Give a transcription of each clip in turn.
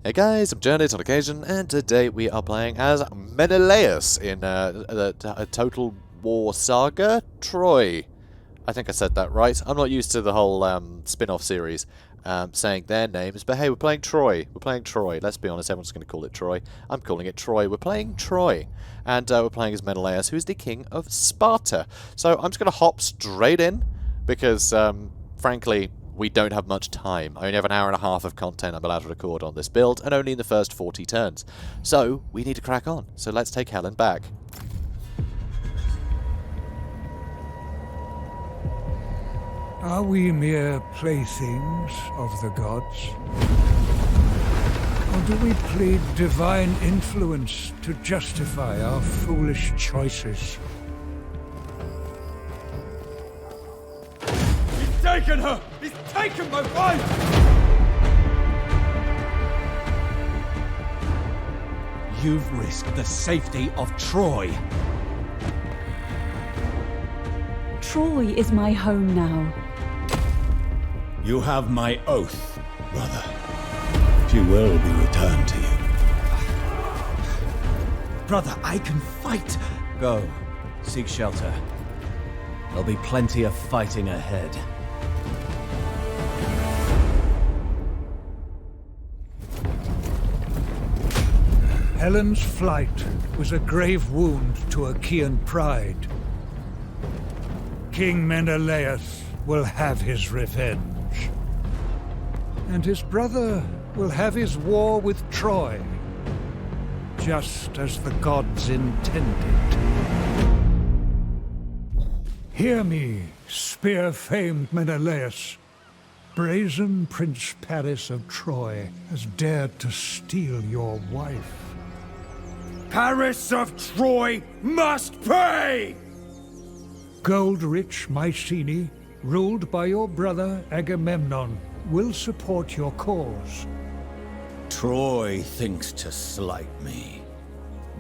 Hey guys, I'm JanetOnOccasion, and today we are playing as Menelaus in A Total War Saga, Troy. I think I said that right. I'm not used to the whole spin-off series saying their names, but hey, we're playing Troy. We're playing Troy. Let's be honest, everyone's going to call it Troy. I'm calling it Troy. We're playing Troy, and we're playing as Menelaus, who is the king of Sparta. So I'm just going to hop straight in, because frankly, we don't have much time. I only have an hour and a half of content I'm allowed to record on this build, and only in the first 40 turns. So, we need to crack on. So let's take Helen back. Are we mere playthings of the gods? Or do we plead divine influence to justify our foolish choices? He's taken her! He's taken my wife! You've risked the safety of Troy. Troy is my home now. You have my oath, brother. She will be returned to you. Brother, I can fight! Go. Seek shelter. There'll be plenty of fighting ahead. Helen's flight was a grave wound to Achaean pride. King Menelaus will have his revenge. And his brother will have his war with Troy, just as the gods intended. Hear me, spear-famed Menelaus. Brazen Prince Paris of Troy has dared to steal your wife. Paris of Troy must pay! Gold-rich Mycenae, ruled by your brother Agamemnon, will support your cause. Troy thinks to slight me,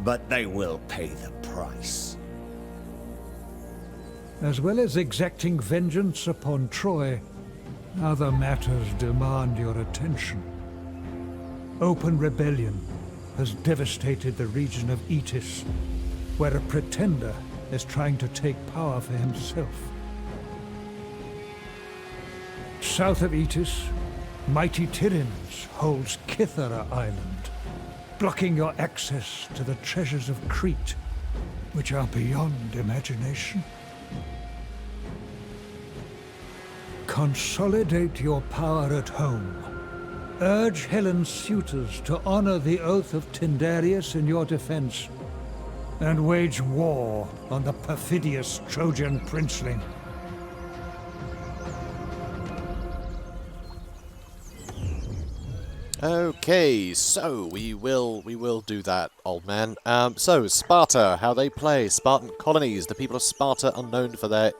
but they will pay the price. As well as exacting vengeance upon Troy, other matters demand your attention. Open rebellion has devastated the region of Eetis, where a pretender is trying to take power for himself. South of Eetis, mighty Tiryns holds Kythera Island, blocking your access to the treasures of Crete, which are beyond imagination. Consolidate your power at home. Urge Helen's suitors to honor the oath of Tyndareus in your defense, and wage war on the perfidious Trojan princeling. Okay, so we will do that, old man. So Sparta, how they play. Spartan colonies. The people of Sparta are known for their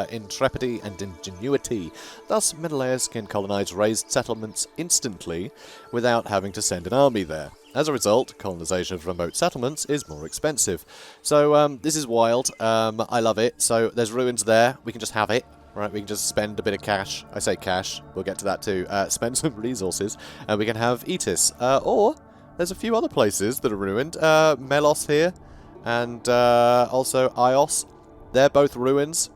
intrepidity and ingenuity. Thus, Menelaus can colonize raised settlements instantly without having to send an army there. As a result, colonization of remote settlements is more expensive. So this is wild. I love it. So there's ruins there. We can just have it. Right, we can just spend a bit of cash. I say cash. We'll get to that too. Spend some resources, and we can have Eetis. Or there's a few other places that are ruined. Melos here, and also Ios. They're both ruins.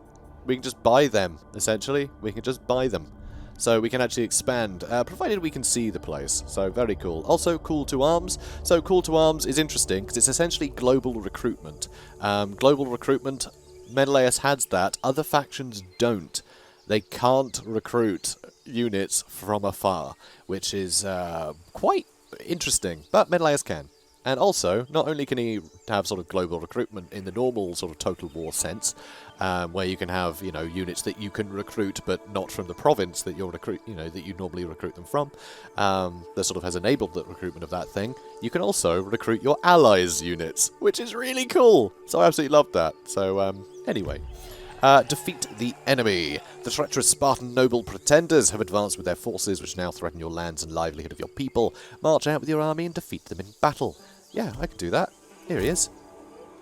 We can just buy them. Essentially, we can just buy them. So we can actually expand, provided we can see the place. So very cool. Also, Call to Arms. So Call to Arms is interesting because it's essentially global recruitment. Global recruitment. Menelaus has that. Other factions don't. They can't recruit units from afar, which is quite interesting. But Menelaus can. And also, not only can he have sort of global recruitment in the normal sort of Total War sense, where you can have, you know, units that you can recruit, but not from the province that you're that you normally recruit them from. That sort of has enabled the recruitment of that thing. You can also recruit your allies' units, which is really cool. So I absolutely love that. So anyway. Defeat the enemy. The treacherous Spartan noble pretenders have advanced with their forces, which now threaten your lands and livelihood of your people. March out with your army and defeat them in battle. Yeah, I can do that. Here he is.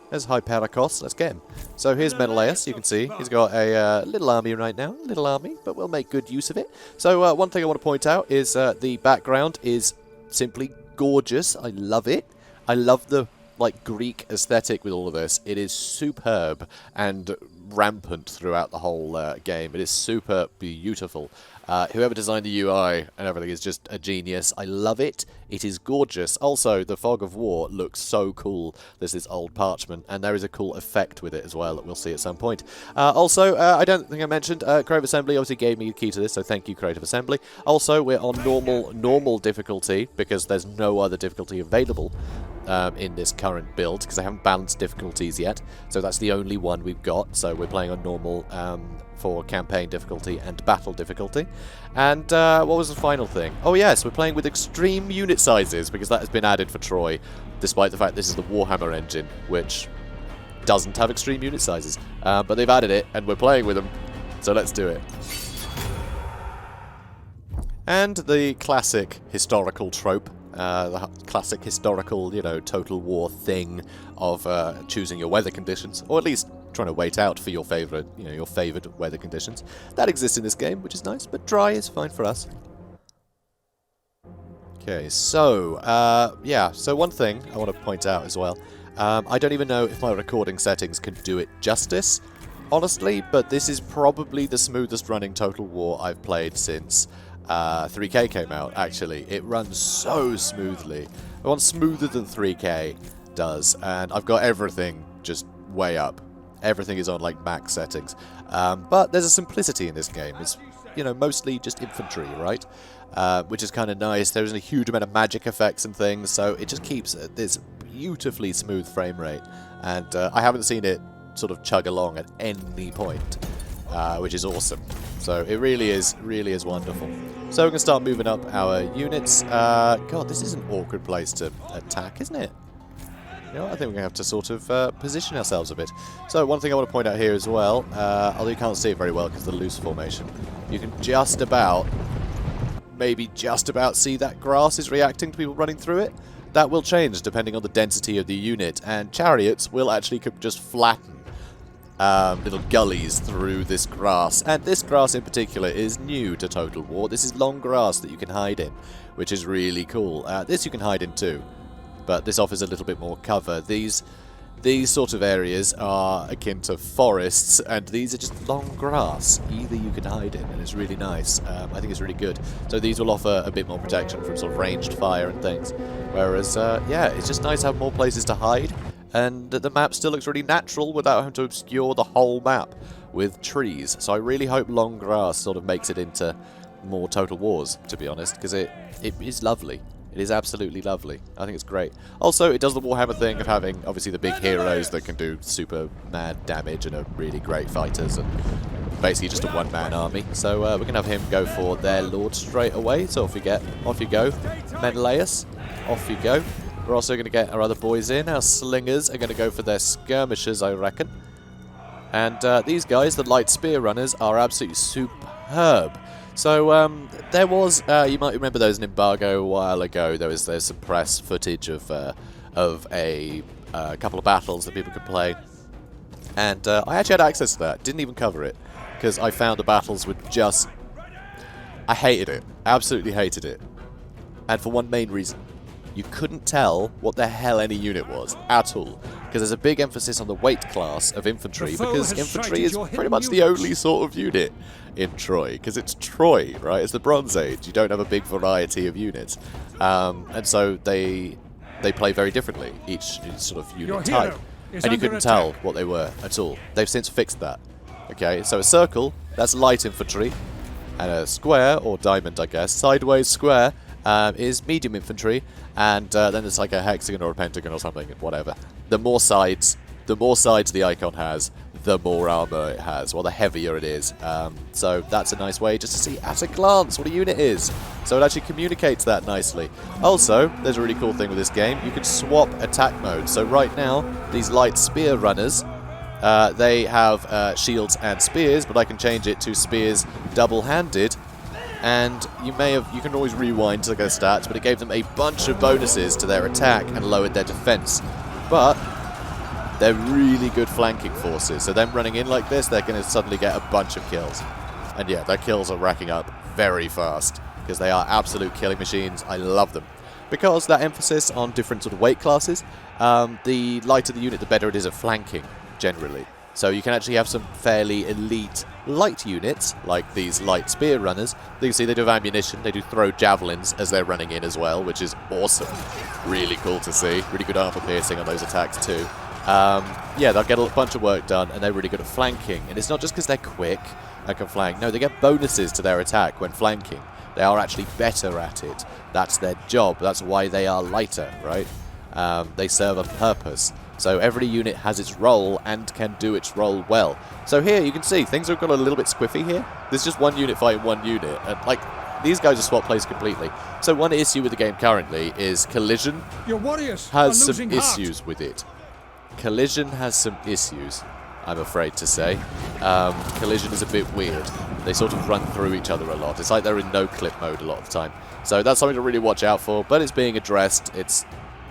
There's Hypericos. Let's get him. So here's Menelaus. You can see he's got a little army right now. Little army, but we'll make good use of it. So one thing I want to point out is the background is simply gorgeous. I love it. I love the like Greek aesthetic with all of this. It is superb and rampant throughout the whole game. It is super beautiful. Whoever designed the UI and everything is just a genius. I love it. It is gorgeous. Also, the Fog of War looks so cool. There's this old parchment, and there is a cool effect with it as well that we'll see at some point. Also, I don't think I mentioned, Creative Assembly obviously gave me the key to this, so thank you, Creative Assembly. Also, we're on normal difficulty, because there's no other difficulty available in this current build, because I haven't balanced difficulties yet, so that's the only one we've got. So we're playing on normal for campaign difficulty and battle difficulty. And what was the final thing? Oh yes, we're playing with extreme unit sizes, because that has been added for Troy, despite the fact this is the Warhammer engine, which doesn't have extreme unit sizes. But they've added it, and we're playing with them, so let's do it. And the classic historical trope, the classic historical, you know, Total War thing of choosing your weather conditions, or at least trying to wait out for your favourite, you know, your favoured weather conditions. That exists in this game, which is nice, but dry is fine for us. Okay, so, yeah, so one thing I want to point out as well. I don't even know if my recording settings can do it justice, honestly, but this is probably the smoothest running Total War I've played since 3K came out, actually. It runs so smoothly. It runs smoother than 3K does, and I've got everything just way up. Everything is on, like, max settings. But there's a simplicity in this game. It's, you know, mostly just infantry, right? Which is kind of nice. There isn't a huge amount of magic effects and things, so it just keeps this beautifully smooth frame rate. And I haven't seen it sort of chug along at any point, which is awesome. So it really is wonderful. So we're going to start moving up our units. God, this is an awkward place to attack, isn't it? You know, I think we're going to have to sort of position ourselves a bit. So one thing I want to point out here as well, although you can't see it very well because of the loose formation, you can just about, maybe just about see that grass is reacting to people running through it. That will change depending on the density of the unit, and chariots will actually just flatten little gullies through this grass. And this grass in particular is new to Total War. This is long grass that you can hide in, which is really cool. This you can hide in too, but this offers a little bit more cover. These sort of areas are akin to forests, and these are just long grass. Either you can hide in, and it's really nice. I think it's really good. So these will offer a bit more protection from sort of ranged fire and things. Whereas, yeah, it's just nice to have more places to hide, and the map still looks really natural without having to obscure the whole map with trees. So I really hope long grass sort of makes it into more Total Wars, to be honest, because it is lovely. It is absolutely lovely. I think it's great. Also, it does the Warhammer thing of having, obviously, the big heroes that can do super mad damage and are really great fighters, and basically just a one-man army. So we're going to have him go for their lord straight away. So off you go. Menelaus, off you go. We're also going to get our other boys in. Our slingers are going to go for their skirmishers, I reckon. And these guys, the light spear runners, are absolutely superb. So there was, you might remember there was an embargo a while ago. There's some press footage of a couple of battles that people could play, and I actually had access to that. Didn't even cover it because I found the battles were just, I hated it, absolutely hated it, and for one main reason. You couldn't tell what the hell any unit was at all, because there's a big emphasis on the weight class of infantry, because infantry is pretty much the only sort of unit in Troy, because it's Troy, right? It's the Bronze Age. You don't have a big variety of units, and so they play very differently, each sort of unit type, and you couldn't tell what they were at all. They've since fixed that. Okay, so a circle, that's light infantry, and a square, or diamond I guess, sideways square, is medium infantry, and then there's like a hexagon or a pentagon or something, whatever. The more sides the icon has, the more armor it has, or the heavier it is. So that's a nice way just to see at a glance what a unit is. So it actually communicates that nicely. Also, there's a really cool thing with this game. You can swap attack mode. So right now, these light spear runners, they have shields and spears, but I can change it to spears double-handed. And you can always rewind to look at the stats, but it gave them a bunch of bonuses to their attack and lowered their defense. But they're really good flanking forces, so them running in like this, they're going to suddenly get a bunch of kills. And yeah, their kills are racking up very fast, because they are absolute killing machines. I love them. because that emphasis on different sort of weight classes, the lighter the unit, the better it is at flanking, generally. So you can actually have some fairly elite light units, like these light spear runners. You can see they do have ammunition, they do throw javelins as they're running in as well, which is awesome. Really cool to see. Really good armor piercing on those attacks too. Yeah, they'll get a bunch of work done, and they're really good at flanking. And it's not just because they're quick and can flank. No, they get bonuses to their attack when flanking. They are actually better at it. That's their job. That's why they are lighter, right? They serve a purpose. So every unit has its role and can do its role well. So here you can see things have got a little bit squiffy here. There's just one unit fighting one unit, and like these guys are swap plays completely. So one issue with the game currently is Collision Your warriors has are some losing heart. issues with it. Collision has some issues, I'm afraid to say. Collision is a bit weird. They sort of run through each other a lot. It's like they're in no-clip mode a lot of the time. So that's something to really watch out for, but it's being addressed.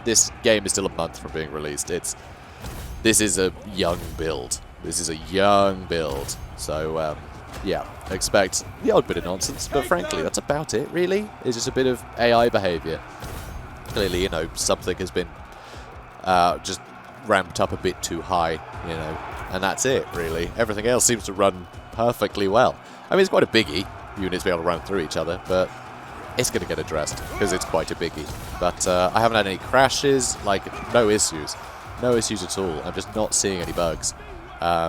This game is still a month from being released. This is a young build. This is a young build. So, yeah, expect the odd bit of nonsense, but frankly, that's about it, really. It's just a bit of AI behavior. Clearly, you know, something has been just ramped up a bit too high, you know, and that's it, really. Everything else seems to run perfectly well. I mean, it's quite a biggie, units be able to run through each other, but it's going to get addressed, because it's quite a biggie. But I haven't had any crashes, like, no issues. No issues at all. I'm just not seeing any bugs,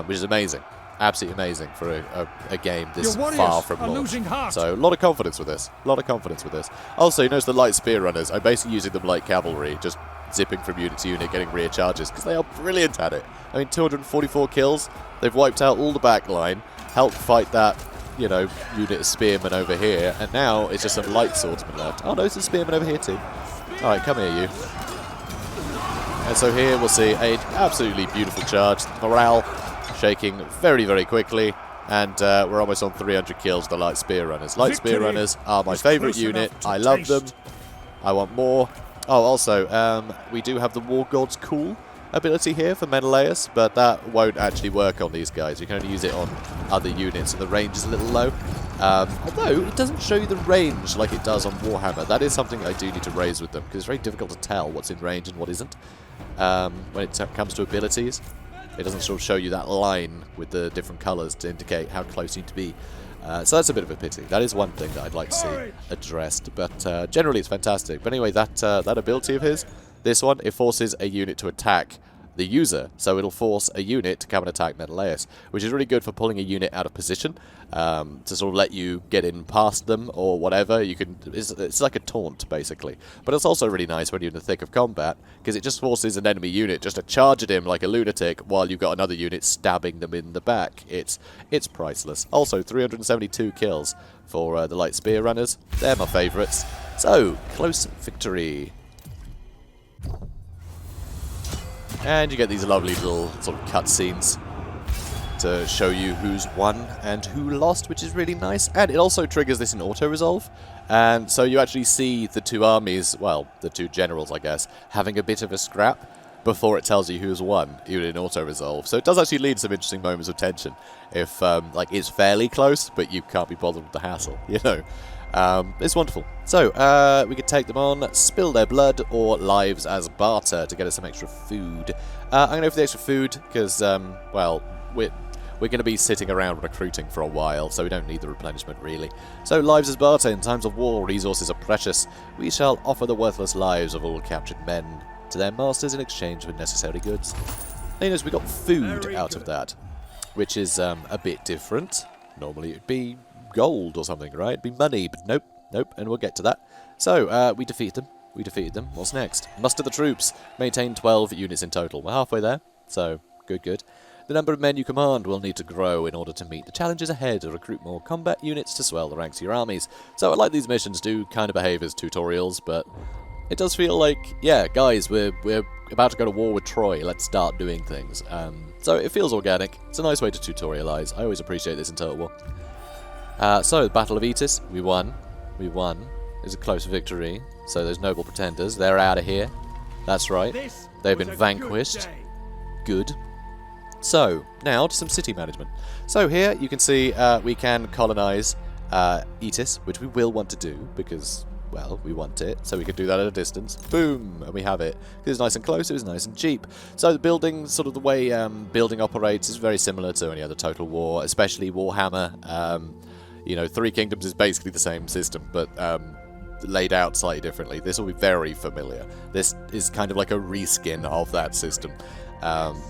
which is amazing. Absolutely amazing for a game this far from launch. So, a lot of confidence with this. A lot of confidence with this. Also, you notice the light spear runners, I'm basically using them like cavalry, just zipping from unit to unit, getting rear charges, because they are brilliant at it. I mean, 244 kills. They've wiped out all the back line, helped fight that, you know, unit of spearmen over here, and now it's just some light swordsmen left. Oh no, it's a spearman over here too. Alright, come here, you. And so here we'll see an absolutely beautiful charge. Morale shaking very, very quickly, and we're almost on 300 kills with the light spear runners. Light spear runners are my favourite unit. I love them. I want more. Oh, also, we do have the War God's Cool ability here for Menelaus, but that won't actually work on these guys. You can only use it on other units, and the range is a little low. Although, it doesn't show you the range like it does on Warhammer. That is something I do need to raise with them, because it's very difficult to tell what's in range and what isn't. When it comes to abilities, it doesn't sort of show you that line with the different colours to indicate how close you need to be. So that's a bit of a pity. That is one thing that I'd like to see addressed, but generally it's fantastic. But anyway, that ability of his, this one, it forces a unit to attack the user, so it'll force a unit to come and attack Menelaus, which is really good for pulling a unit out of position, to sort of let you get in past them or whatever. You can, it's like a taunt basically, but it's also really nice when you're in the thick of combat, because it just forces an enemy unit just to charge at him like a lunatic while you've got another unit stabbing them in the back. It's priceless. Also, 372 kills for the light spear runners. They're my favourites. So, close victory. And you get these lovely little sort of cutscenes to show you who's won and who lost, which is really nice. And it also triggers this in auto-resolve. And so you actually see the two armies, well, the two generals, I guess, having a bit of a scrap before it tells you who's won, even in auto-resolve. So it does actually lead to some interesting moments of tension. If, like, it's fairly close, but you can't be bothered with the hassle, you know. It's wonderful. So, we could take them on, spill their blood, or lives as barter to get us some extra food. I'm going to go for the extra food, because, well, we're going to be sitting around recruiting for a while, so we don't need the replenishment, really. So, lives as barter. In times of war, resources are precious. We shall offer the worthless lives of all captured men to their masters in exchange for necessary goods. Now, you notice we got food out of that, which is a bit different. Normally, it'd be gold or something, right? It'd be money, but nope, nope, and we'll get to that. So, we defeated them. We defeated them. What's next? Muster the troops. Maintain 12 units in total. We're halfway there, so good, good. The number of men you command will need to grow in order to meet the challenges ahead to recruit more combat units to swell the ranks of your armies. So, I like these missions do kind of behave as tutorials, but it does feel like, yeah, guys, we're about to go to war with Troy. Let's start doing things. So, it feels organic. It's a nice way to tutorialize. I always appreciate this in Total War. So, the Battle of Etis, we won. We won. It was a close victory. So, those noble pretenders, they're out of here. That's right. They've been vanquished. Good. So, now to some city management. So, here you can see we can colonize Etis, which we will want to do, because well, we want it, so we can do that at a distance. Boom! And we have it. Because it's nice and close, it was nice and cheap. So the building, sort of the way building operates is very similar to any other Total War, especially Warhammer. You know, Three Kingdoms is basically the same system, but laid out slightly differently. This will be very familiar. This is kind of like a reskin of that system,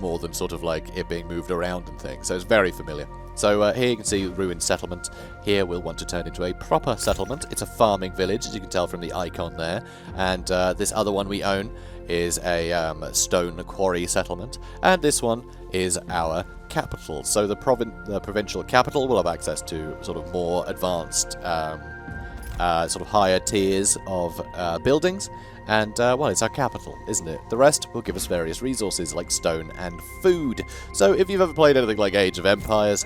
more than sort of like it being moved around and things. So it's very familiar. So here you can see ruined settlement. Here we'll want to turn into a proper settlement. It's a farming village, as you can tell from the icon there. And this other one we own is a stone quarry settlement. And this one is our capital. So the provincial capital will have access to sort of more advanced, sort of higher tiers of buildings. And, well, it's our capital, isn't it? The rest will give us various resources like stone and food. So if you've ever played anything like Age of Empires,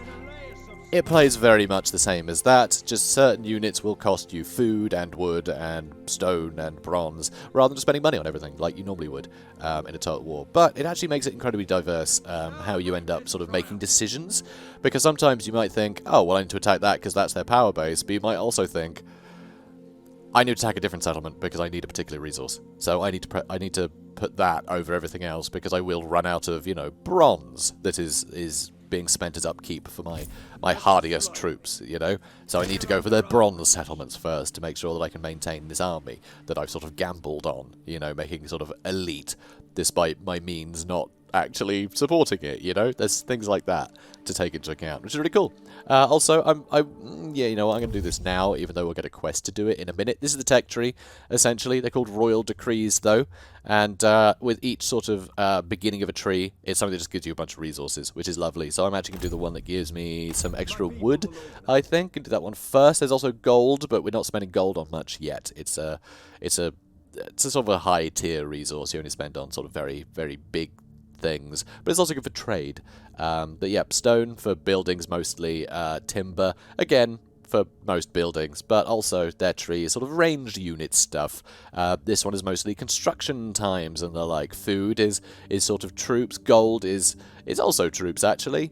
it plays very much the same as that, just certain units will cost you food and wood and stone and bronze, rather than just spending money on everything like you normally would in a Total War. But it actually makes it incredibly diverse how you end up sort of making decisions, because sometimes you might think, oh, well, I need to attack that because that's their power base, but you might also think, I need to attack a different settlement because I need a particular resource. So I need to put that over everything else because I will run out of, you know, bronze that is being spent as upkeep for my hardiest troops, you know? So I need to go for the bronze settlements first to make sure that I can maintain this army that I've sort of gambled on, you know, making sort of elite despite my means not actually supporting it, you know? There's things like that to take into account, which is really cool. Also, yeah, you know what, I'm going to do this now, even though we'll get a quest to do it in a minute. This is the tech tree, essentially. They're called royal decrees, though, and with each sort of beginning of a tree, it's something that just gives you a bunch of resources, which is lovely. So I'm actually going to do the one that gives me some extra wood, I think, and do that one first. There's also gold, but we're not spending gold on much yet. It's a sort of a high-tier resource you only spend on sort of very, very big things, but it's also good for trade. But yep, stone for buildings mostly, timber again for most buildings, but also their tree is sort of ranged unit stuff. This one is mostly construction times and the like. Food is sort of troops. Gold is also troops actually.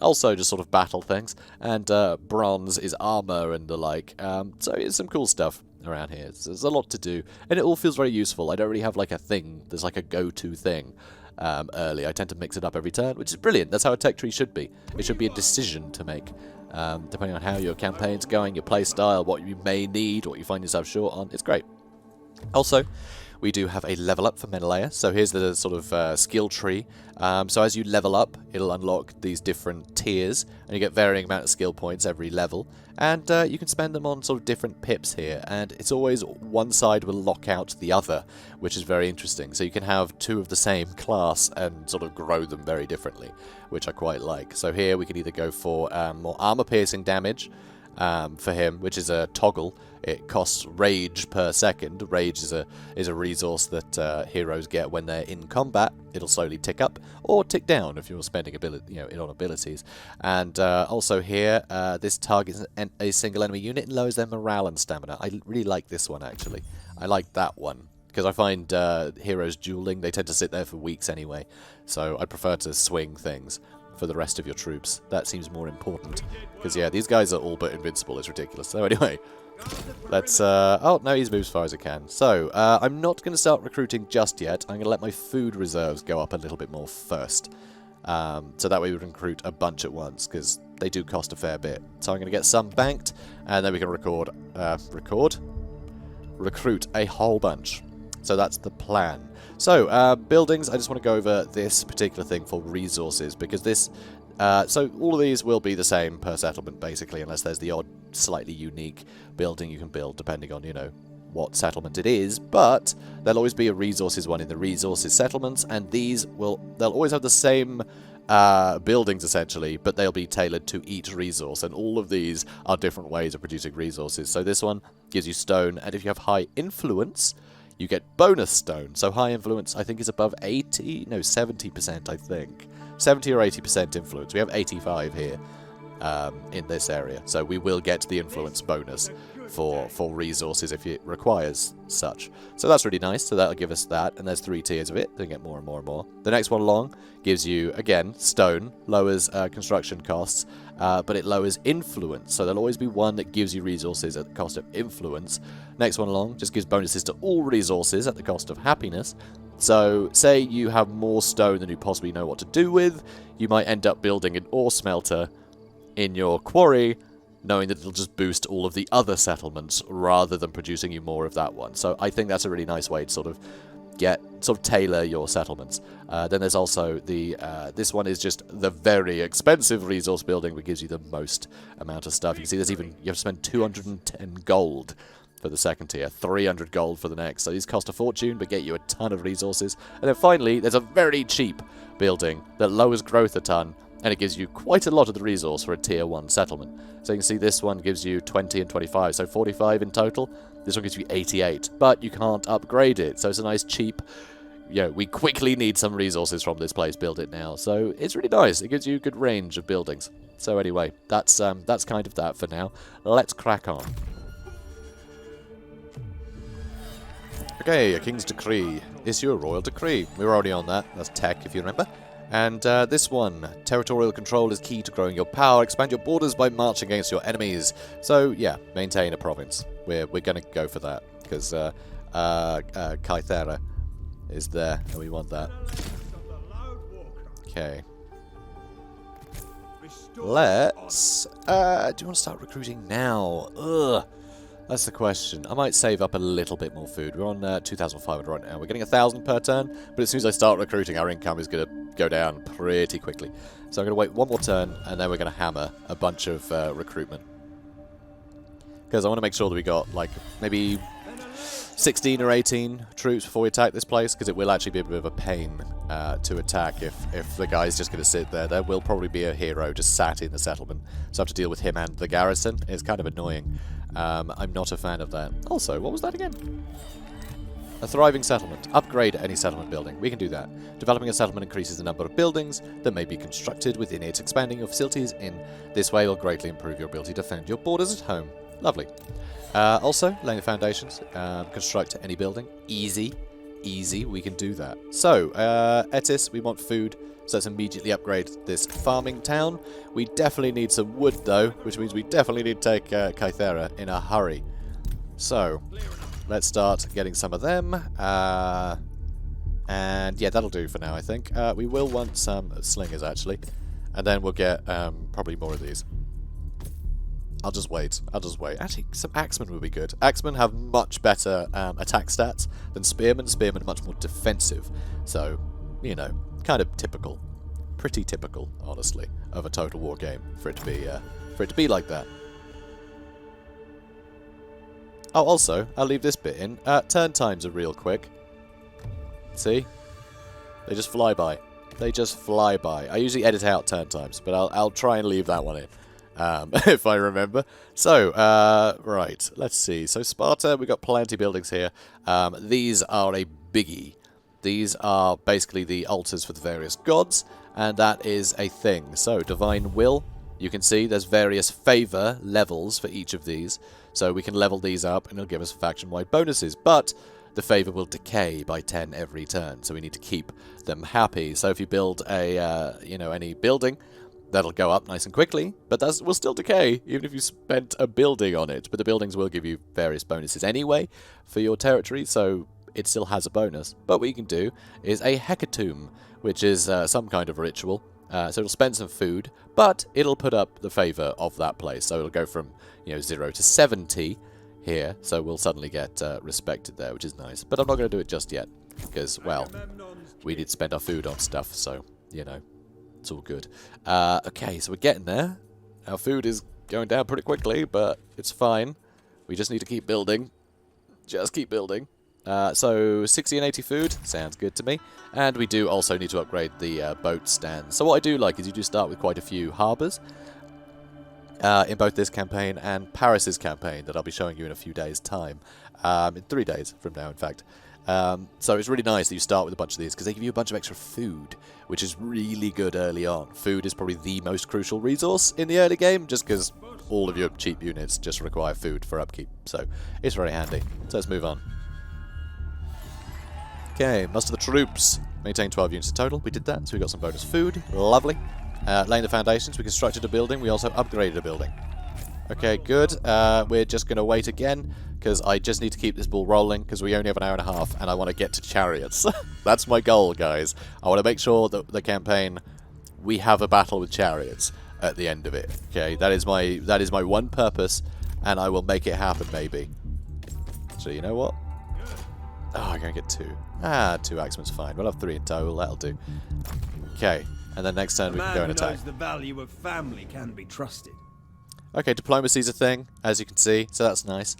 Also just sort of battle things, and bronze is armor and the like. So it's some cool stuff around here. So there's a lot to do, and it all feels very useful. I don't really have like a thing. There's like a go-to thing early. I tend to mix it up every turn, which is brilliant. That's how a tech tree should be. It should be a decision to make, depending on how your campaign's going, your play style, what you may need, what you find yourself short on. It's great. Also, we do have a level up for Menelaus. So here's the sort of skill tree. So as you level up, it'll unlock these different tiers, and you get varying amount of skill points every level. And you can spend them on sort of different pips here, and it's always one side will lock out the other, which is very interesting. So you can have two of the same class and sort of grow them very differently, which I quite like. So here we can either go for more armor-piercing damage for him, which is a toggle. It costs rage per second. Rage is a resource that heroes get when they're in combat. It'll slowly tick up or tick down if you're spending it on abilities. And also here, this targets a single enemy unit and lowers their morale and stamina. I really like this one actually. I like that one because I find heroes dueling, they tend to sit there for weeks anyway. So I prefer to swing things for the rest of your troops. That seems more important because yeah, these guys are all but invincible. It's ridiculous. So anyway, let's oh no, he's moved as far as I can. So I'm not going to start recruiting just yet. I'm going to let my food reserves go up a little bit more first, so that way we can recruit a bunch at once because they do cost a fair bit. So I'm going to get some banked, and then we can recruit a whole bunch. So that's the plan. So, buildings, I just want to go over this particular thing for resources, because this, so all of these will be the same per settlement, basically, unless there's the odd, slightly unique building you can build, depending on, you know, what settlement it is, but there'll always be a resources one in the resources settlements, and they'll always have the same buildings, essentially, but they'll be tailored to each resource, and all of these are different ways of producing resources. So this one gives you stone, and if you have high influence, you get bonus stone. So high influence, I think, is above 70%, I think. 70 or 80% influence. We have 85 here in this area. So we will get the influence bonus for resources if it requires such. So that's really nice. So that'll give us that, and there's 3 tiers of it. They get more and more and more. The next one along gives you, again, stone, lowers construction costs, but it lowers influence. So there'll always be one that gives you resources at the cost of influence. Next one along just gives bonuses to all resources at the cost of happiness. So, say you have more stone than you possibly know what to do with, you might end up building an ore smelter in your quarry, knowing that it'll just boost all of the other settlements rather than producing you more of that one. So I think that's a really nice way to sort of tailor your settlements. Then there's also the, this one is just the very expensive resource building, which gives you the most amount of stuff. You can see there's even, you have to spend 210 gold for the second tier, 300 gold for the next. So these cost a fortune, but get you a ton of resources. And then finally, there's a very cheap building that lowers growth a ton, and it gives you quite a lot of the resource for a tier 1 settlement. So you can see this one gives you 20 and 25, so 45 in total. This one gives you 88, but you can't upgrade it. So it's a nice cheap, we quickly need some resources from this place, build it now. So it's really nice. It gives you a good range of buildings. So anyway, that's kind of that for now. Let's crack on. Okay, a king's decree. Issue a royal decree. We were already on that. That's tech, if you remember. And this one, territorial control is key to growing your power. Expand your borders by marching against your enemies. So, yeah, maintain a province. We're going to go for that, because Kythera is there, and we want that. Okay. Let's... do you want to start recruiting now? Ugh. That's the question. I might save up a little bit more food. We're on 2,500 right now. We're getting 1,000 per turn, but as soon as I start recruiting, our income is going to go down pretty quickly. So I'm going to wait one more turn, and then we're going to hammer a bunch of recruitment. Because I want to make sure that we got, like, maybe 16 or 18 troops before we attack this place, because it will actually be a bit of a pain to attack if the guy's just going to sit there. There will probably be a hero just sat in the settlement, so I have to deal with him and the garrison. It's kind of annoying. I'm not a fan of that. Also, what was that again? A thriving settlement. Upgrade any settlement building. We can do that. Developing a settlement increases the number of buildings that may be constructed within it. Expanding your facilities in this way will greatly improve your ability to defend your borders at home. Lovely. Also, laying the foundations. Construct any building. Easy. Easy. We can do that. So, Etis, we want food. So let's immediately upgrade this farming town. We definitely need some wood, though, which means we definitely need to take Kythera in a hurry. So, let's start getting some of them. And yeah, that'll do for now, I think. We will want some slingers, actually. And then we'll get probably more of these. I'll just wait. Actually, some axemen would be good. Axemen have much better attack stats than spearmen. Spearmen are much more defensive. So, you know, kind of typical. Pretty typical, honestly, of a Total War game for it to be like that. Oh, also, I'll leave this bit in. Turn times are real quick. See? They just fly by. They just fly by. I usually edit out turn times, but I'll try and leave that one in. If I remember. So, right, let's see. So Sparta, we've got plenty of buildings here. These are a biggie. These are basically the altars for the various gods, and that is a thing. So, Divine Will, you can see there's various favor levels for each of these. So we can level these up, and it'll give us faction-wide bonuses. But the favor will decay by 10 every turn, so we need to keep them happy. So if you build a, any building, that'll go up nice and quickly, but that will still decay, even if you spent a building on it. But the buildings will give you various bonuses anyway for your territory, so it still has a bonus. But what you can do is a hecatomb, which is some kind of ritual. So it'll spend some food, but it'll put up the favor of that place. So it'll go from 0 to 70 here, so we'll suddenly get respected there, which is nice. But I'm not going to do it just yet, because, well, we did spend our food on stuff, so, it's all good. Okay, so we're getting there. Our food is going down pretty quickly, but it's fine. We just need to keep building. Just keep building. So 60 and 80 food, sounds good to me. And we do also need to upgrade the boat stands. So what I do like is you do start with quite a few harbours in both this campaign and Paris's campaign that I'll be showing you in a few days' time. In 3 days from now, in fact. So it's really nice that you start with a bunch of these, because they give you a bunch of extra food, which is really good early on. Food is probably the most crucial resource in the early game, just because all of your cheap units just require food for upkeep. So it's very handy. So let's move on. Okay, muster the troops. Maintain 12 units in total. We did that, so we got some bonus food. Lovely. Laying the foundations, we constructed a building. We also upgraded a building. Okay, good. We're just going to wait again, because I just need to keep this ball rolling, because we only have an hour and a half, and I want to get to chariots. That's my goal, guys. I want to make sure that the campaign, we have a battle with chariots at the end of it. Okay, that is my one purpose, and I will make it happen, maybe. So you know what? Oh, I'm going to get 2. 2 axemen's fine. We'll have 3 in total. That'll do. Okay, and then next turn we can go and attack. The value of family can be trusted. Okay, diplomacy's a thing, as you can see, so that's nice.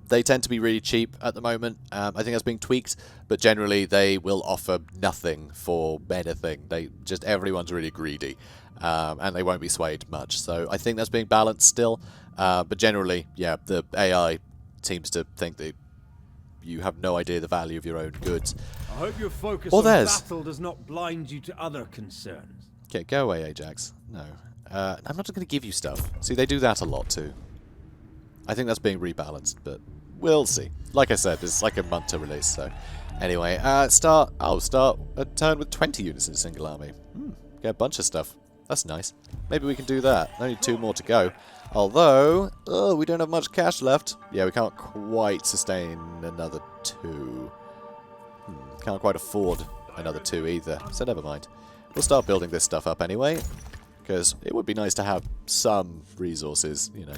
They tend to be really cheap at the moment. I think that's being tweaked, but generally they will offer nothing for anything. Everyone's really greedy, and they won't be swayed much. So I think that's being balanced still, but generally, yeah, the AI seems to think that you have no idea the value of your own goods. I hope your focus on battle does not blind you to other concerns. Okay, go away, Ajax. No. I'm not going to give you stuff. See, they do that a lot too. I think that's being rebalanced, but we'll see. Like I said, it's like a month to release, so... Anyway, start a turn with 20 units in a single army. Get a bunch of stuff. That's nice. Maybe we can do that. Only 2 more to go. Although, we don't have much cash left. Yeah, we can't quite sustain another 2. Can't quite afford another 2 either, so never mind. We'll start building this stuff up anyway, because it would be nice to have some resources, you know,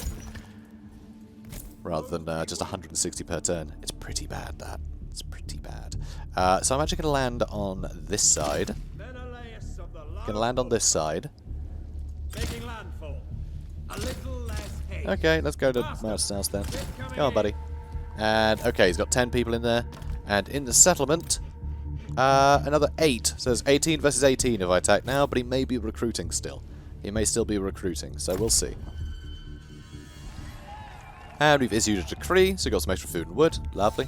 rather than just 160 per turn. It's pretty bad, that. It's pretty bad. So I'm actually going to land on this side. Going to land on this side. Taking landfall. A little less haste. Okay, let's go to Mouse House then. Come on, buddy. And, okay, he's got 10 people in there. And in the settlement, another 8. So there's 18 versus 18 if I attack now, but he may be recruiting still. He may still be recruiting, so we'll see. And we've issued a decree, so we've got some extra food and wood. Lovely.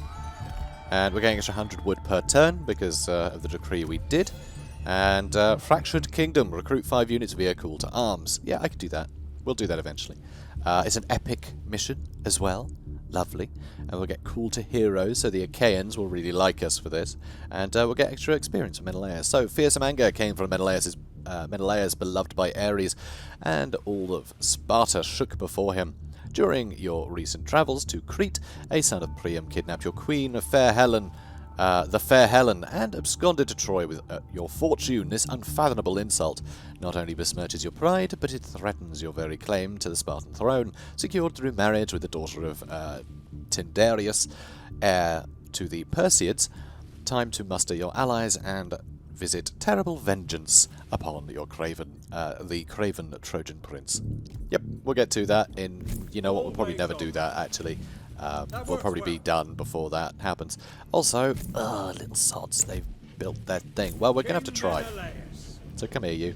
And we're getting extra 100 wood per turn because of the decree we did. And Fractured Kingdom, recruit 5 units via call to arms. Yeah, I could do that. We'll do that eventually. It's an epic mission as well. Lovely. And we'll get call to heroes, so the Achaeans will really like us for this. And we'll get extra experience from Menelaus. So, fearsome anger came from Menelaus, beloved by Ares, and all of Sparta shook before him. During your recent travels to Crete, a son of Priam kidnapped your queen, the fair Helen, and absconded to Troy with your fortune. This unfathomable insult not only besmirches your pride, but it threatens your very claim to the Spartan throne, secured through marriage with the daughter of Tyndareus, heir to the Perseids. Time to muster your allies and visit terrible vengeance upon your the craven Trojan prince. Yep, we'll get to that in... You know what, we'll probably never do that, actually. We'll probably be done before that happens. Also, little sods, they've built that thing. Well, we're going to have to try. So come here, you.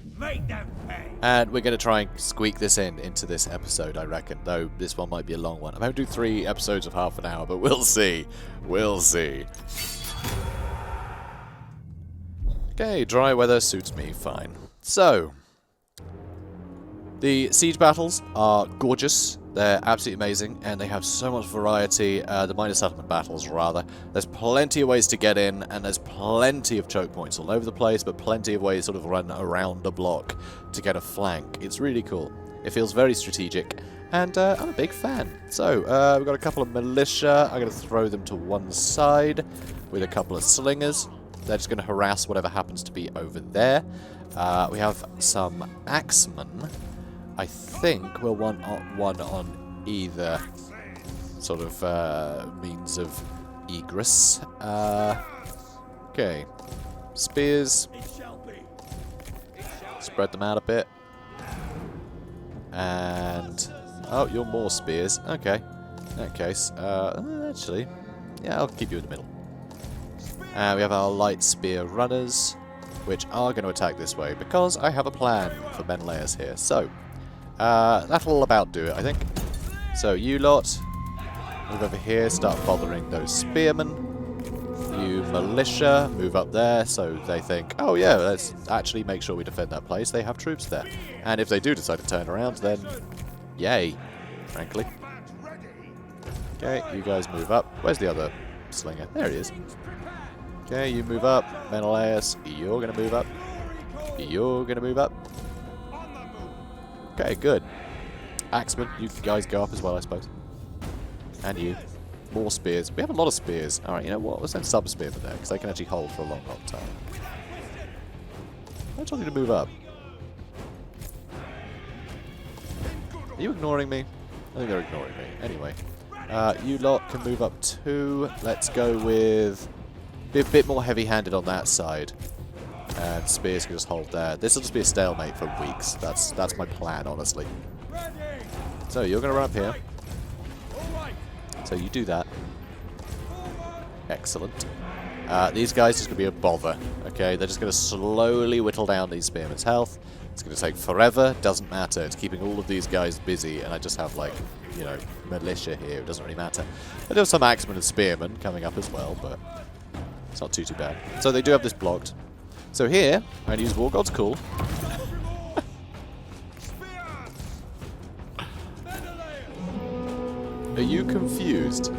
And we're going to try and squeak this into this episode, I reckon. Though this one might be a long one. I'm going to do 3 episodes of half an hour, but we'll see. We'll see. Okay, dry weather suits me fine. So, the siege battles are gorgeous. They're absolutely amazing, and they have so much variety. The minor settlement battles, rather. There's plenty of ways to get in, and there's plenty of choke points all over the place, but plenty of ways to sort of run around a block to get a flank. It's really cool. It feels very strategic, and I'm a big fan. So, we've got a couple of militia. I'm going to throw them to one side with a couple of slingers. They're just going to harass whatever happens to be over there. We have some axemen. I think we'll want one on either sort of means of egress. Okay. Spears. Spread them out a bit. And... oh, you're more spears. Okay. In that case, actually, yeah, I'll keep you in the middle. We have our light spear runners, which are going to attack this way, because I have a plan for Menelaus here. So, that'll about do it, I think. So, you lot, move over here, start bothering those spearmen. You militia, move up there, so they think, oh yeah, let's actually make sure we defend that place. They have troops there. And if they do decide to turn around, then yay, frankly. Okay, you guys move up. Where's the other slinger? There he is. Okay, you move up. Menelaus, you're going to move up. You're going to move up. Okay, good. Axeman, you guys go up as well, I suppose. And you. More spears. We have a lot of spears. Alright, you know what? Let's send some spearmen there, because they can actually hold for a long, long time. I told you to move up. Are you ignoring me? I think they're ignoring me. Anyway. You lot can move up too. Let's go with... Be a bit more heavy-handed on that side. And spears can just hold there. This will just be a stalemate for weeks. That's my plan, honestly. So, you're going to run up here. So you do that. Excellent. These guys are just going to be a bother. Okay, they're just going to slowly whittle down these spearmen's health. It's going to take forever. Doesn't matter. It's keeping all of these guys busy, and I just have, like, you know, militia here. It doesn't really matter. I do have some axemen and spearmen coming up as well, but it's not too bad. So they do have this blocked. So here, I'm going to use War God's Call. Are you confused?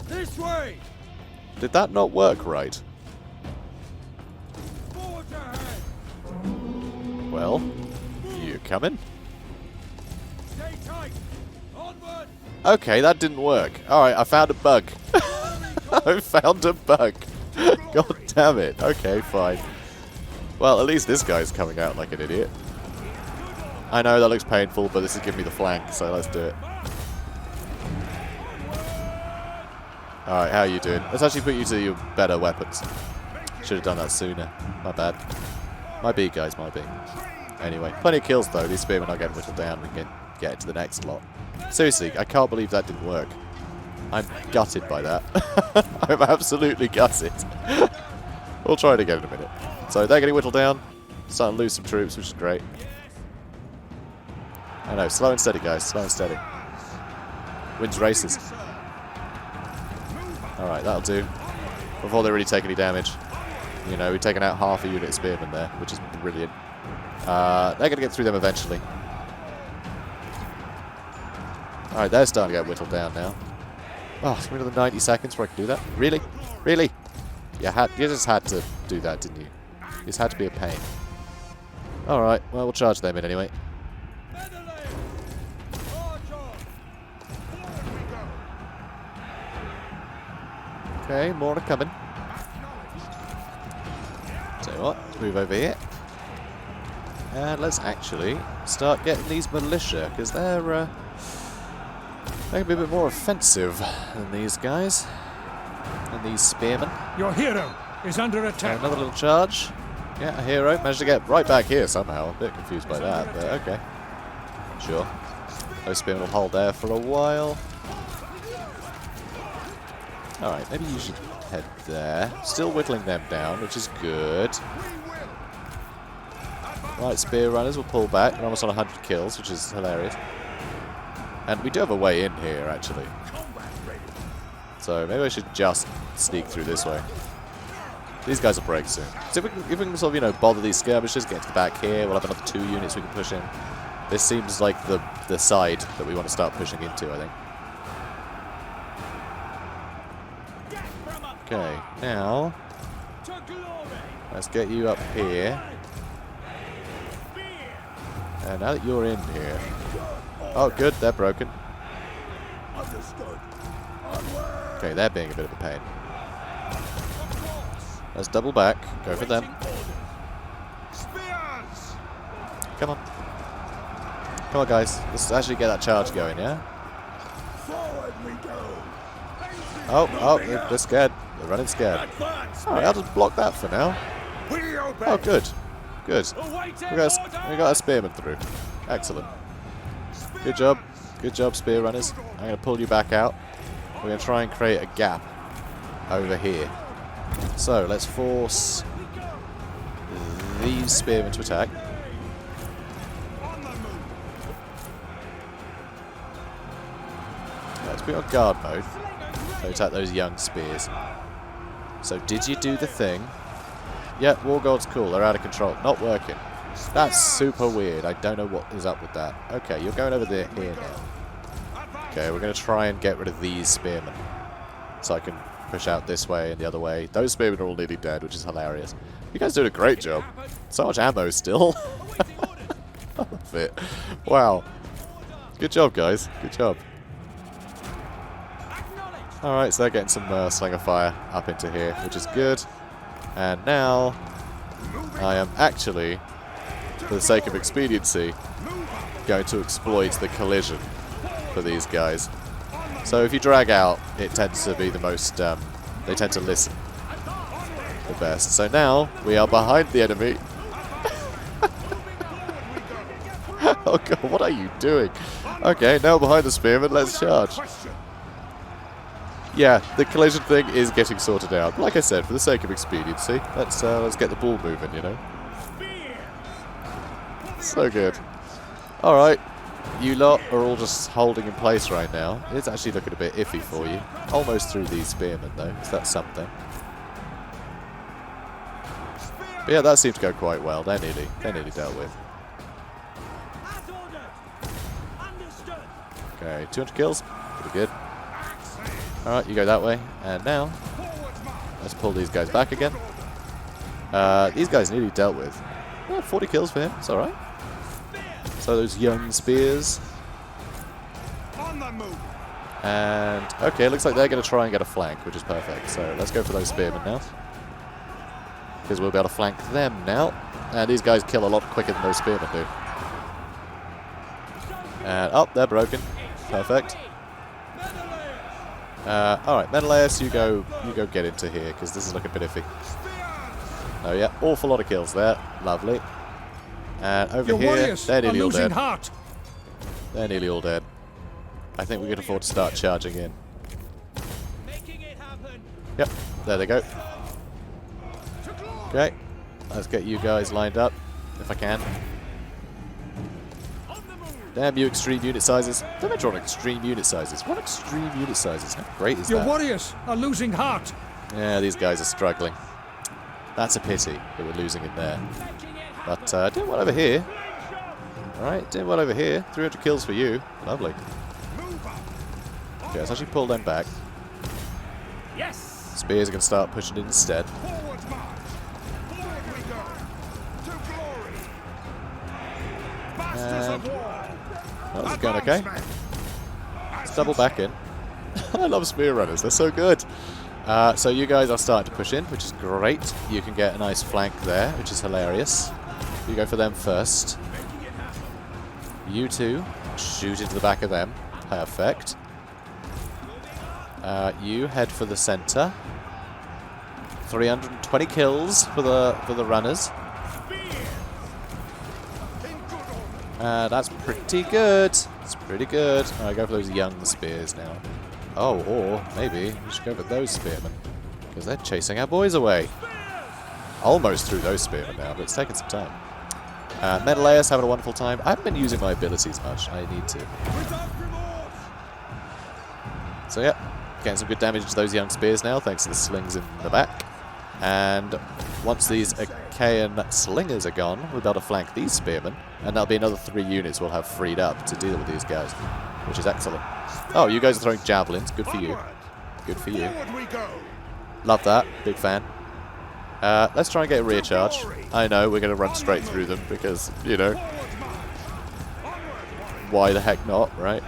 This way. Did that not work right? Forward ahead. Well, you coming? Stay tight. Onward. Okay, that didn't work. Alright, I found a bug. I found a bug. God damn it. Okay, fine. Well, at least this guy's coming out like an idiot. I know that looks painful, but this is giving me the flank, so let's do it. Alright, how are you doing? Let's actually put you to your better weapons. Should have done that sooner. My bad. Might be, guys, might be. Anyway, plenty of kills though. These spearmen are getting whittled down. We can get into the next lot. Seriously, I can't believe that didn't work. I'm gutted by that. I'm absolutely gutted. We'll try it again in a minute. So they're getting whittled down. Starting to lose some troops, which is great. I know, slow and steady, guys. Slow and steady. Wins races. Alright, that'll do. Before they really take any damage. You know, we've taken out half a unit spearmen there, which is brilliant. They're going to get through them eventually. Alright, they're starting to get whittled down now. Oh, it's another 90 seconds before I can do that. Really? Really? You just had to do that, didn't you? You just had to be a pain. Alright, well, we'll charge them in anyway. Okay, more are coming. Tell you what, let's move over here. And let's actually start getting these militia, because they're they can be a bit more offensive than these guys. And these spearmen. Your hero is under attack. Another little charge. Yeah, a hero. Managed to get right back here somehow. A bit confused by that, but okay. Sure. Those spearmen will hold there for a while. Alright, maybe you should head there. Still whittling them down, which is good. Right, spear runners will pull back. We're almost on 100 kills, which is hilarious. And we do have a way in here, actually. So maybe I should just sneak through this way. These guys will break soon. So if we can sort of, you know, bother these skirmishers, get to the back here, we'll have another 2 units we can push in. This seems like the side that we want to start pushing into, I think. Okay, now let's get you up here. And now that you're in here. Oh, good, they're broken. Okay, they're being a bit of a pain. Let's double back, go for them. Come on. Come on, guys. Let's actually get that charge going, yeah? Oh, they're scared. They're running scared. Alright, I'll just block that for now. Oh, good. Good. We got a spearman through. Excellent. Good job. Good job, spear runners. I'm going to pull you back out. We're going to try and create a gap over here. So, let's force these spearmen to attack. put you on guard mode. So attack those young spears. So did you do the thing? Yeah, War God's cool. They're out of control. Not working. That's super weird. I don't know what is up with that. Okay, you're going over there here now. Okay, we're going to try and get rid of these spearmen. So I can push out this way and the other way. Those spearmen are all nearly dead, which is hilarious. You guys doing a great job. So much ammo still. I love it. Wow. Good job, guys. Good job. Alright, so they're getting some slinger fire up into here, which is good. And now, I am actually, for the sake of expediency, going to exploit the collision for these guys. So if you drag out, it tends to be the most, they tend to listen the best. So now, we are behind the enemy. Oh god, what are you doing? Okay, now behind the spearman, let's charge. Yeah, the collision thing is getting sorted out. Like I said, for the sake of expediency, let's get the ball moving, you know. So good. Alright, you lot are all just holding in place right now. It's actually looking a bit iffy for you. Almost through these spearmen, though, so that's something. But yeah, that seemed to go quite well. They're nearly dealt with. Okay, 200 kills. Pretty good. Alright, you go that way. And now, let's pull these guys back again. These guys nearly dealt with. Oh, 40 kills for him. It's alright. So those young spears. And, okay, looks like they're going to try and get a flank, which is perfect. So let's go for those spearmen now. Because we'll be able to flank them now. And these guys kill a lot quicker than those spearmen do. And, oh, they're broken. Perfect. Alright, Menelaus, you go get into here, because this is looking a bit iffy. Oh yeah, awful lot of kills there. Lovely. And over here, they're nearly all dead. They're nearly all dead. I think we can afford to start charging in. Yep, there they go. Okay, let's get you guys lined up, if I can. Damn you extreme unit sizes. Don't mention on extreme unit sizes. What extreme unit sizes? How great is that? Your warriors are losing heart. Yeah, these guys are struggling. That's a pity that we're losing in there. But doing well over here. Alright, doing well over here. 300 kills for you. Lovely. Okay, let's actually pull them back. Yes. Spears are going to start pushing in instead. And that was going okay. Let's double back in. I love spear runners, they're so good. So you guys are starting to push in, which is great. You can get a nice flank there, which is hilarious. You go for them first. You two shoot into the back of them. Perfect. You head for the center. 320 kills for the runners. That's pretty good. It's pretty good. Alright, go for those young spears now. Oh, or maybe we should go for those spearmen, because they're chasing our boys away. Almost through those spearmen now, but it's taking some time. Menelaus having a wonderful time. I haven't been using my abilities much. I need to. So yeah, getting some good damage to those young spears now, thanks to the slings in the back. And once these Achaean slingers are gone, we'll be able to flank these spearmen, and that'll be another 3 units we'll have freed up to deal with these guys, which is excellent. Oh, you guys are throwing javelins. Good for you. Good for you. Love that. Big fan. Let's try and get a rear charge. I know, we're going to run straight through them because, you know, why the heck not, right?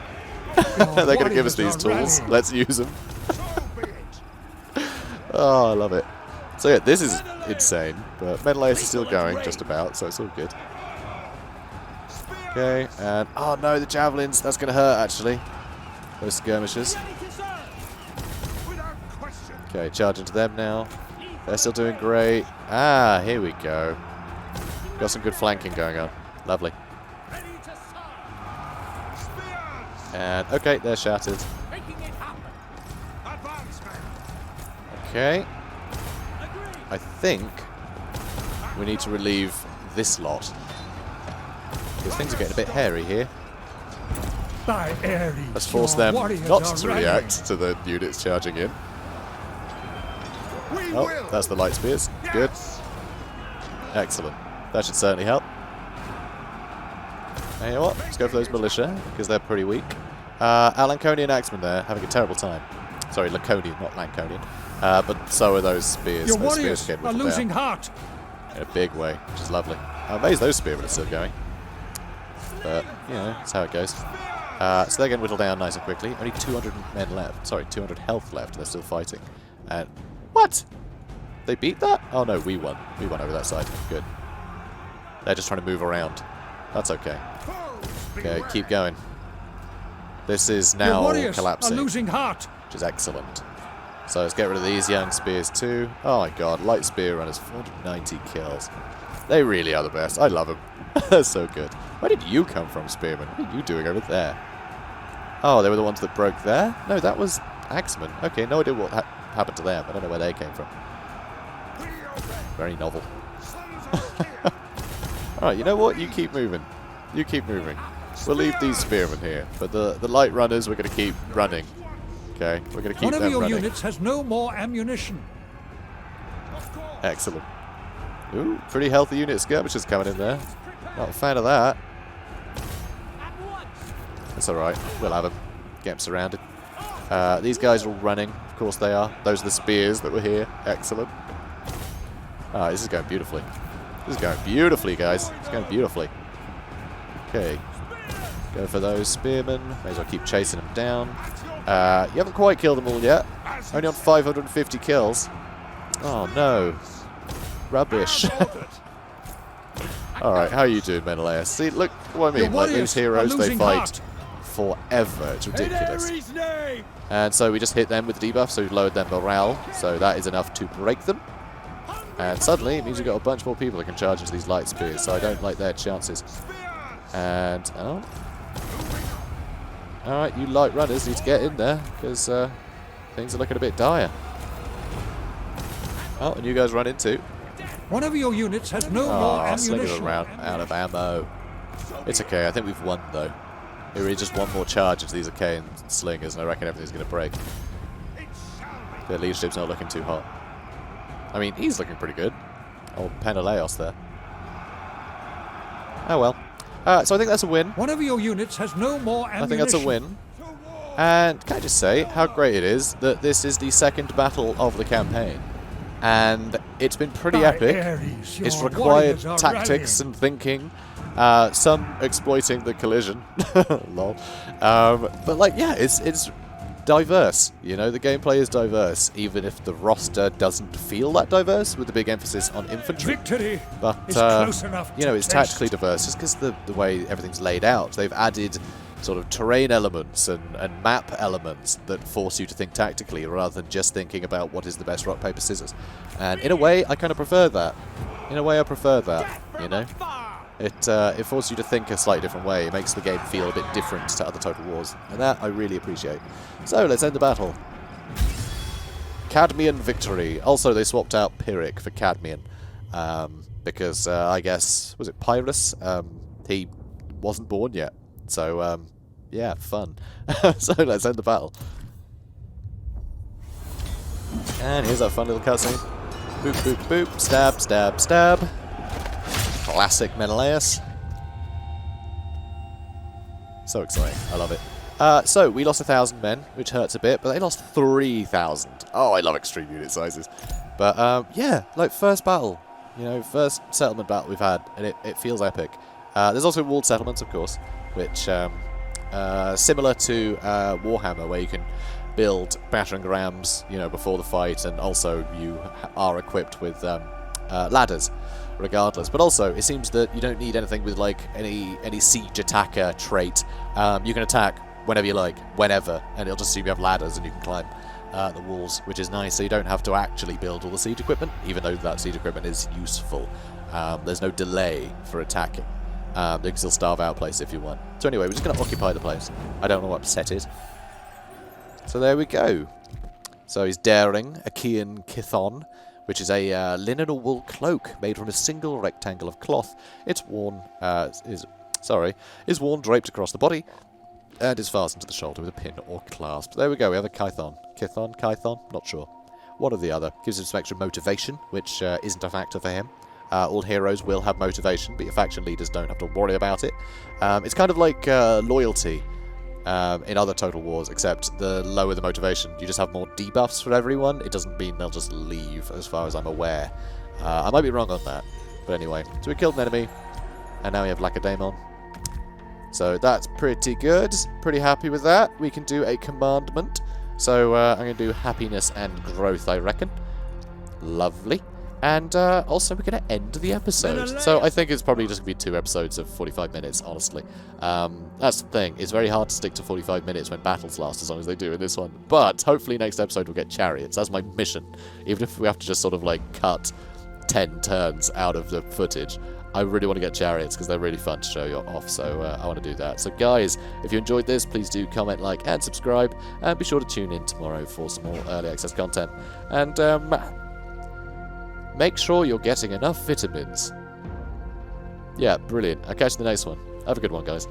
They're going to give us these tools. Let's use them. Oh, I love it. So yeah, this is insane, but Menelaus is still going, just about, so it's all good. Okay, and oh no, the javelins, that's going to hurt actually. Those skirmishers. Okay, charge into them now. They're still doing great. Ah, here we go. Got some good flanking going on. Lovely. And okay, they're shattered. Okay. I think we need to relieve this lot, because things are getting a bit hairy here. By Ares, Let's force your them warriors not are to rallying. react to the units charging in. Oh, that's the light spears. Good. Excellent. That should certainly help. And you know what? Let's go for those militia, because they're pretty weak. Our Lanconian axemen there, having a terrible time. Sorry, Laconian, not Lanconian. But so are those spears. Your Those spears warriors came are whittled losing down heart. in a big way, which is lovely. I'm amazed those spearmen are still going. But, you know, that's how it goes. So they're getting whittled down nice and quickly. Only 200 men left. Sorry, 200 health left. They're still fighting. And what? They beat that? Oh no, we won. We won over that side. Good. They're just trying to move around. That's okay. Okay, keep going. This is Your now warriors collapsing, are losing heart. which is excellent. So let's get rid of these young spears too. Oh my god, light spear runners, 490 kills. They really are the best. I love them. They're so good. Where did you come from, spearman? What are you doing over there? Oh, they were the ones that broke there? No, that was axemen. Okay, no idea what happened to them. I don't know where they came from. Very novel. Alright, you know what? You keep moving. You keep moving. We'll leave these spearmen here, but the light runners we're going to keep running. Okay, we're going to keep One them of your running. units has no more ammunition. Excellent. Ooh, pretty healthy unit skirmishers coming in there. Not a fan of that. That's alright. We'll have them. Get them surrounded. These guys are all running. Of course they are. Those are the spears that were here. Excellent. Ah, this is going beautifully. This is going beautifully, guys. It's going beautifully. Okay. Go for those spearmen. May as well keep chasing them down. You haven't quite killed them all yet. Only on 550 kills. Oh, no. Rubbish. Alright, how are you doing, Menelaus? See, look what I mean. Like, these heroes, they fight forever. It's ridiculous. And so we just hit them with the debuff, so we've lowered their morale. So that is enough to break them. And suddenly, it means we've got a bunch more people that can charge into these light spears, so I don't like their chances. And, oh. Alright, you light runners need to get in there, because things are looking a bit dire. Oh, and you guys run into. One of your units has no more Slingers ammunition. around out of ammo. It's okay, I think we've won, though. It really just one more charge into these arcane slingers, and I reckon everything's going to break. Their leadership's not looking too hot. I mean, he's looking pretty good. Old Menelaus there. Oh well. So I think that's a win. One of your units has no more ammunition. I think that's a win. And can I just say how great it is that this is the second battle of the campaign. And it's been pretty epic. Ares, It's your required warriors are tactics rallying. and thinking. Some exploiting the collision. Lol. But like, yeah, it's diverse. You know, the gameplay is diverse, even if the roster doesn't feel that diverse, with the big emphasis on infantry. Victory But is close enough you know, to it's taste. tactically diverse just because the way everything's laid out. They've added sort of terrain elements and map elements that force you to think tactically rather than just thinking about what is the best rock, paper, scissors. And in a way, I kind of prefer that. In a way, I prefer that, you know? It forces you to think a slightly different way. It makes the game feel a bit different to other Total Wars. And that I really appreciate. So, let's end the battle. Cadmean victory. Also, they swapped out Pyrrhic for Cadmean. Because, I guess, was it Pyrrhus? He wasn't born yet. So, yeah, fun. So, let's end the battle. And here's our fun little cutscene. Boop, boop, boop. Stab, stab, stab. Classic Menelaus. So exciting. I love it. So, we lost 1,000 men, which hurts a bit, but they lost 3,000. Oh, I love extreme unit sizes. But, yeah, like, first battle. You know, first settlement battle we've had, and it feels epic. There's also walled settlements, of course, which, similar to Warhammer, where you can build battering rams, you know, before the fight, and also you are equipped with ladders, regardless. But also, it seems that you don't need anything with, like, any siege attacker trait. You can attack whenever you like, whenever, and it'll just assume you have ladders and you can climb the walls, which is nice, so you don't have to actually build all the siege equipment, even though that siege equipment is useful. There's no delay for attacking. You can still starve out place if you want. So anyway, we're just going to occupy the place. I don't know what set it. So there we go. So he's daring Achaean Kithon, which is a linen or wool cloak made from a single rectangle of cloth. It's worn, is worn draped across the body. And is fastened to the shoulder with a pin or clasp. There we go, we have a Kython. Kython? Not sure. One or the other. Gives him some extra motivation, which isn't a factor for him. All heroes will have motivation, but your faction leaders don't have to worry about it. It's kind of like loyalty in other Total Wars, except the lower the motivation, you just have more debuffs for everyone. It doesn't mean they'll just leave, as far as I'm aware. I might be wrong on that. But anyway, so we killed an enemy, and now we have Lacedaemon. So that's pretty good. Pretty happy with that. We can do a commandment. So I'm going to do happiness and growth, I reckon. Lovely. And also we're going to end the episode. So I think it's probably just going to be 2 episodes of 45 minutes, honestly. That's the thing. It's very hard to stick to 45 minutes when battles last as long as they do in this one. But hopefully next episode we'll get chariots. That's my mission. Even if we have to just sort of like cut 10 turns out of the footage, I really want to get chariots because they're really fun to show you off, so I want to do that. So guys, if you enjoyed this, please do comment, like, and subscribe, and be sure to tune in tomorrow for some more early access content. And make sure you're getting enough vitamins. Yeah, brilliant. I'll catch you in the next one. Have a good one, guys.